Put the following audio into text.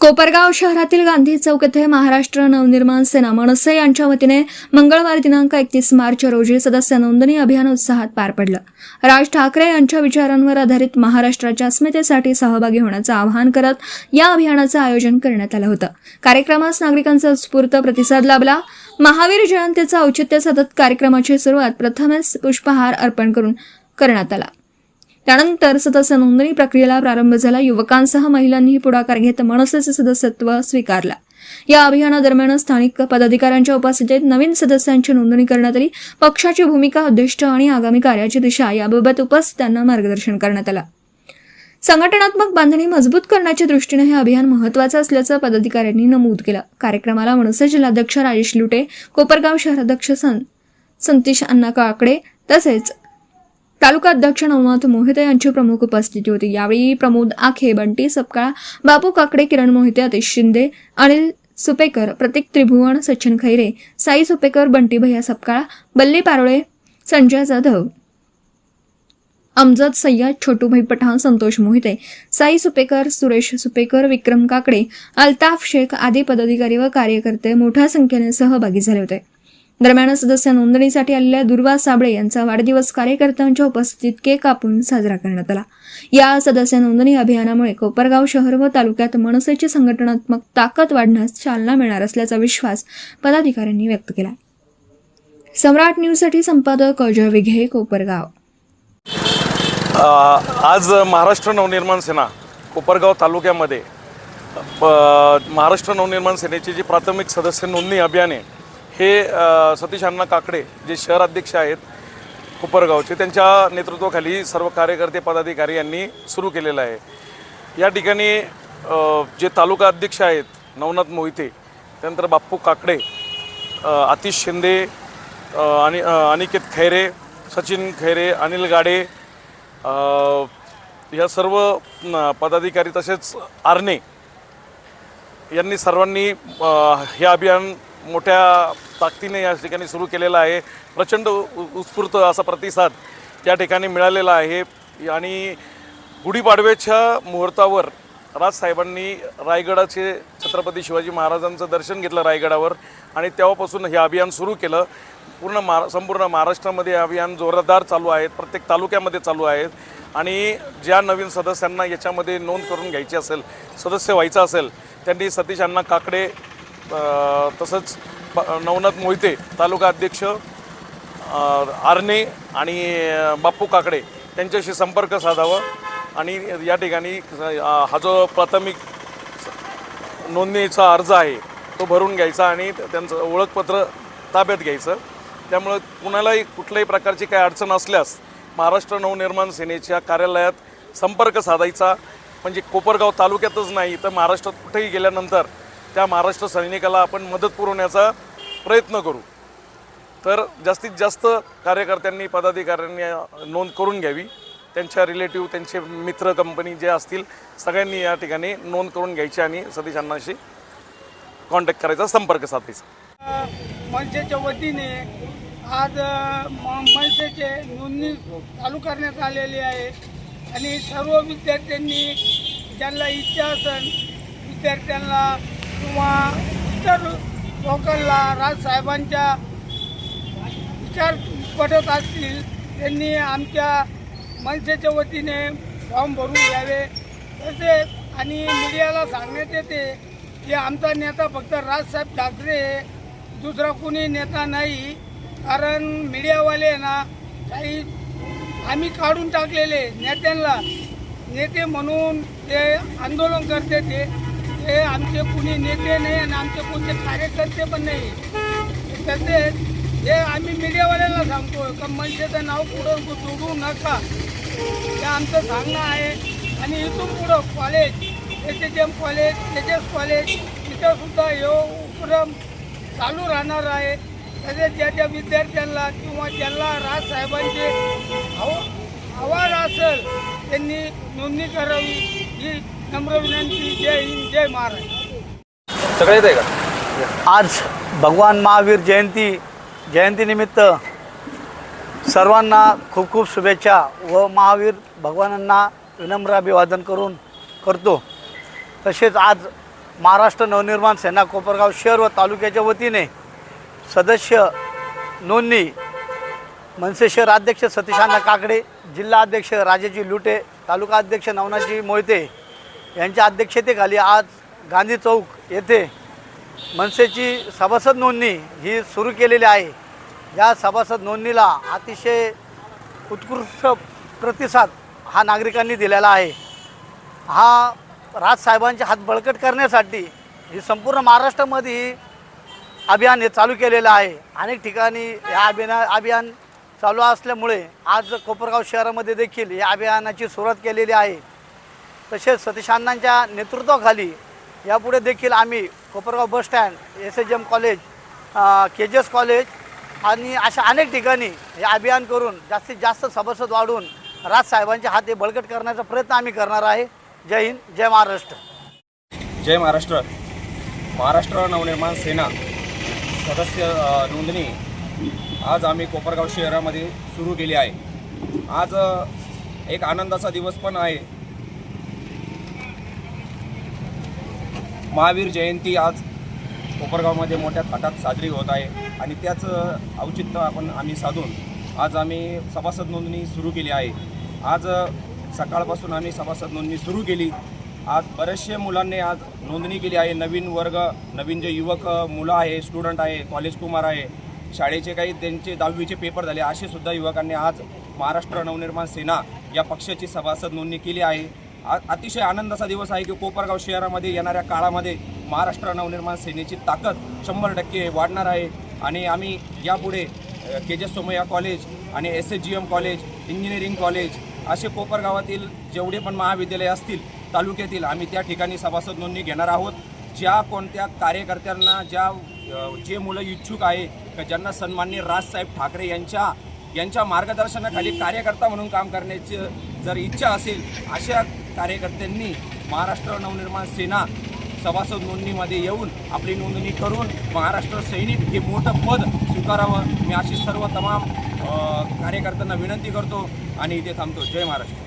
कोपरगाव शहरातील गांधी चौक येथे महाराष्ट्र नवनिर्माण सेना मनसे यांच्या वतीने मंगळवार दिनांक 31 मार्च रोजी सदस्य नोंदणी अभियान उत्साहात पार पडलं। राज ठाकरे यांच्या विचारांवर आधारित महाराष्ट्राच्या अस्मितेसाठी सहभागी होण्याचं आवाहन करत या अभियानाचं आयोजन करण्यात आलं होतं। कार्यक्रमास नागरिकांचा उत्स्फूर्त प्रतिसाद लाभला। महावीर जयंतीचं औचित्य साधत कार्यक्रमाची सुरुवात प्रथमच पुष्पहार अर्पण करून करण्यात आला। त्यानंतर सदस्य नोंदणी प्रक्रियेला प्रारंभ झाला। युवकांसह महिलांनीही पुढाकार घेत मनसेचे सदस्यत्व स्वीकारला। या अभियानादरम्यान स्थानिक पदाधिकाऱ्यांच्या उपस्थितीत नवीन सदस्यांची नोंदणी करण्यात आली। पक्षाची भूमिका, उद्दिष्ट आणि आगामी कार्याची दिशा याबाबत उपस्थितांना मार्गदर्शन करण्यात आलं। संघटनात्मक बांधणी मजबूत करण्याच्या दृष्टीने हे अभियान महत्त्वाचं असल्याचं पदाधिकाऱ्यांनी नमूद केलं। कार्यक्रमाला मनसे जिल्हाध्यक्ष राजेश लुटे, कोपरगाव शहराध्यक्ष संतीश अण्णा काकडे तसेच तालुका अध्यक्ष नवनाथ मोहिते यांची प्रमुख उपस्थिती होती। यावेळी प्रमोद आखे, बंटी सपकाळ, बापू काकडे, किरण मोहिते, आतिश शिंदे, अनिल सुपेकर, प्रतीक त्रिभुवन, सचिन खैरे, साई सुपेकर, बंटी भैया सपकाळ, बल्ली पारोळे, संजय जाधव, अमजद सय्यद, छोटूभाई पठाण, संतोष मोहिते, साई सुपेकर, सुरेश सुपेकर, विक्रम काकडे, अल्ताफ शेख आदी पदाधिकारी व कार्यकर्ते मोठ्या संख्येने सहभागी झाले होते। दरम्यान सदस्य नोंदणीसाठी आलेल्या दुर्वा साबळे यांचा वाढदिवस कार्यकर्त्यांच्या उपस्थितीत केक कापून साजरा करण्यात आला। या सदस्य नोंदणी अभियानामुळे कोपरगाव शहर व तालुक्यात मनसेची संघटनात्मक ताकद वाढण्यास चालना मिळणार असल्याचा विश्वास पदाधिकाऱ्यांनी व्यक्त केला। सम्राट न्यूजसाठी संपादक अजय विघे, कोपरगाव। आज महाराष्ट्र नवनिर्माण सेना कोपरगाव तालुक्यामध्ये महाराष्ट्र नवनिर्माण सेनेची जी प्राथमिक सदस्य नोंदणी अभियान आहे हे सतीश अण्णा काकडे जे शहर अध्यक्ष आहेत कोपरगावचे, त्यांच्या नेतृत्वाखाली सर्व कार्यकर्ते पदाधिकारी यांनी सुरू केलेलं आहे। या ठिकाणी जे तालुका अध्यक्ष आहेत नवनाथ मोहिते, त्यानंतर बाप्पू काकडे, आतिश शिंदे, आणि अनिकेत खैरे, सचिन खैरे, अनिल गाडे, या सर्व पदाधिकारी तसेच आरणे यांनी सर्वांनी हे अभियान मोठ्या ताकदीने या ठिकाणी सुरू केलेला आहे। प्रचंड उत्स्फूर्त असा प्रतिसाद या ठिकाणी मिळालेला आहे आणि गुढीपाडव्याच्या मुहूर्तावर राजसाहेबांनी रायगडाचे छत्रपती शिवाजी महाराजांचं दर्शन घेतलं रायगडावर आणि तेव्हापासून हे अभियान सुरू केलं। संपूर्ण महाराष्ट्रामध्ये हे अभियान जोरदार चालू आहे, प्रत्येक तालुक्यामध्ये चालू आहे आणि ज्या नवीन सदस्यांना याच्यामध्ये नोंद करून घ्यायची असेल, सदस्य व्हायचं असेल, त्यांनी सतीश अण्णा काकडे तसंच नवनाथ मोहिते तालुका अध्यक्ष आरणे आणि बाप्पू काकडे यांच्याशी संपर्क साधावा आणि या ठिकाणी हा जो प्राथमिक नोंदणीचा अर्ज आहे तो भरून घ्यायचा आणि त्यांचं ओळखपत्र ताब्यात घ्यायचं। त्यामुळे कुणालाही कुठल्याही प्रकारची काही अडचण असल्यास महाराष्ट्र नवनिर्माण सेनेच्या कार्यालयात संपर्क साधायचा। म्हणजे कोपरगाव तालुक्यातच नाही तर महाराष्ट्रात कुठेही गेल्यानंतर त्या महाराष्ट्र सैनिकाला आपण मदत पुरवण्याचा प्रयत्न करू। तर जास्तीत जास्त कार्यकर्त्यांनी, पदाधिकाऱ्यांनी नोंद करून घ्यावी। त्यांच्या रिलेटिव्ह, त्यांचे मित्र, कंपनी जे असतील सगळ्यांनी या ठिकाणी नोंद करून घ्यायची आणि सतीश अण्णांशी कॉन्टॅक्ट करायचा, संपर्क साधायचा। मनसेच्या वतीने आज मनसेचे नोंदणी चालू करण्यात आलेली आहे आणि सर्व विद्यार्थ्यांनी ज्यांना इच्छा असेल, विद्यार्थ्यांना किंवा इतर लोकांना राजसाहेबांच्या विचार पटत असतील त्यांनी आमच्या मनसेच्या वतीने फॉर्म भरून घ्यावे। तसेच आणि मीडियाला सांगण्यात येते की आमचा नेता फक्त राजसाहेब ठाकरे, दुसरा कोणी नेता नाही। कारण मीडियावाले ना काही आम्ही काढून टाकलेले नेत्यांना नेते म्हणून ते आंदोलन करते, ते आमचे कुणी नेते नाही आणि आमचे कोणते कार्यकर्ते पण नाही। तसेच हे आम्ही मीडियावाल्यांना सांगतो का मनसेचं नाव पुढं जोडू नका, हे आमचं सांगणं आहे। आणि इथून पुढं college, HHM college, Tejas college इथंसुद्धा हे उपक्रम चालू राहणार आहे। तसेच ज्या विद्यार्थ्यांना किंवा ज्यांना राजसाहेबांचे आवाज असेल त्यांनी नोंदणी करावी ही नम्र विनंती। जय हिंद, जय महाराष्ट्र। सगळे येते का? आज भगवान महावीर जयंतीनिमित्त सर्वांना खूप खूप शुभेच्छा व महावीर भगवानांना विनम्र अभिवादन करतो। तसेच आज महाराष्ट्र नवनिर्माण सेना कोपरगाव शहर व तालुक्याच्या वतीने सदस्य नोंदणी मनसे शहर अध्यक्ष सतीशांना काकडे, जिल्हा अध्यक्ष राजाजी लुटे, तालुका अध्यक्ष नवनाजी मोहिते यांच्या अध्यक्षतेखाली आज गांधी चौक येथे मनसेची सभासद नोंदणी ही सुरू केलेली आहे. या सभासद नोंदणीला अतिशय उत्कृष्ट प्रतिसाद हा नागरिकांनी दिलेला आहे. हा राजसाहेबांचे हात बळकट करण्यासाठी ही संपूर्ण महाराष्ट्रामध्ये अभियान हे चालू केलेलं आहे. अनेक ठिकाणी या अभियान चालू असल्यामुळे आज कोपरगाव शहरामध्ये देखील या अभियानाची सुरुवात केलेली आहे. तसेच सतीशांनांच्या नेतृत्वाखाली यापुढे देखील आम्ही Kopargaon bus stand, SHM college, KGS college आणि अशा अनेक ठिकाणी हे अभियान करून जास्तीत जास्त सभासद वाढवून राजसाहेबांचे हात हे बळकट करण्याचा प्रयत्न आम्ही करणार आहे. जय हिंद, जय महाराष्ट्र. जय महाराष्ट्र. महाराष्ट्र नवनिर्माण सेना सदस्य नोंदणी आज आम्ही कोपरगाव शहरामध्ये सुरू केली आहे. आज एक आनंदाचा दिवस पण आहे. महावीर जयंती आज कोपरगावमध्ये मोठ्या थाटात साजरी होत आहे आणि त्याच औचित्य आम्ही साधून आज आम्ही सभासद नोंदणी सुरू केली आहे. आज सकाळपासून आम्ही सभासद नोंदणी सुरू केली. आज बरेचसे मुलांनी आज नोंदणी केली आहे. नवीन वर्ग, नवीन जे युवक मुलं आहे, स्टुडंट आहे, कॉलेज कुमार आहे, शाळेचे काही त्यांचे 10वीचे पेपर झाले असे सुद्धा युवकांनी आज महाराष्ट्र नवनिर्माण सेना या पक्षाची सभासद नोंदणी केली आहे. अतिशय आनंदाचा दिवस आहे की कोपरगाव शहरामध्ये येणाऱ्या काळामध्ये महाराष्ट्र नवनिर्माण सेनेची ताकद 100% वाढणार आहे आणि आम्ही यापुढे KGS सोमय्या कॉलेज आणि SHGM कॉलेज, इंजिनिअरिंग कॉलेज असे कोपरगावातील जेवढे पण महाविद्यालय असतील तालुक्यातील आम्ही त्या ठिकाणी सभासद नोंदणी घेणार आहोत. ज्या कोणत्या कार्यकर्त्यांना जे मुलं इच्छुक आहे की ज्यांना सन्माननीय राजसाहेब ठाकरे यांच्या मार्गदर्शनाखाली कार्यकर्ता म्हणून काम करण्याची जर इच्छा असेल अशा कार्यकर्त्यांनी महाराष्ट्र नवनिर्माण सेना सभासद नोंदणीमध्ये येऊन आपली नोंदणी करून महाराष्ट्र सैनिक हे मोठं पद स्वीकारावं मी अशी सर्व तमाम कार्यकर्त्यांना विनंती करतो आणि इथे थांबतो. जय महाराष्ट्र.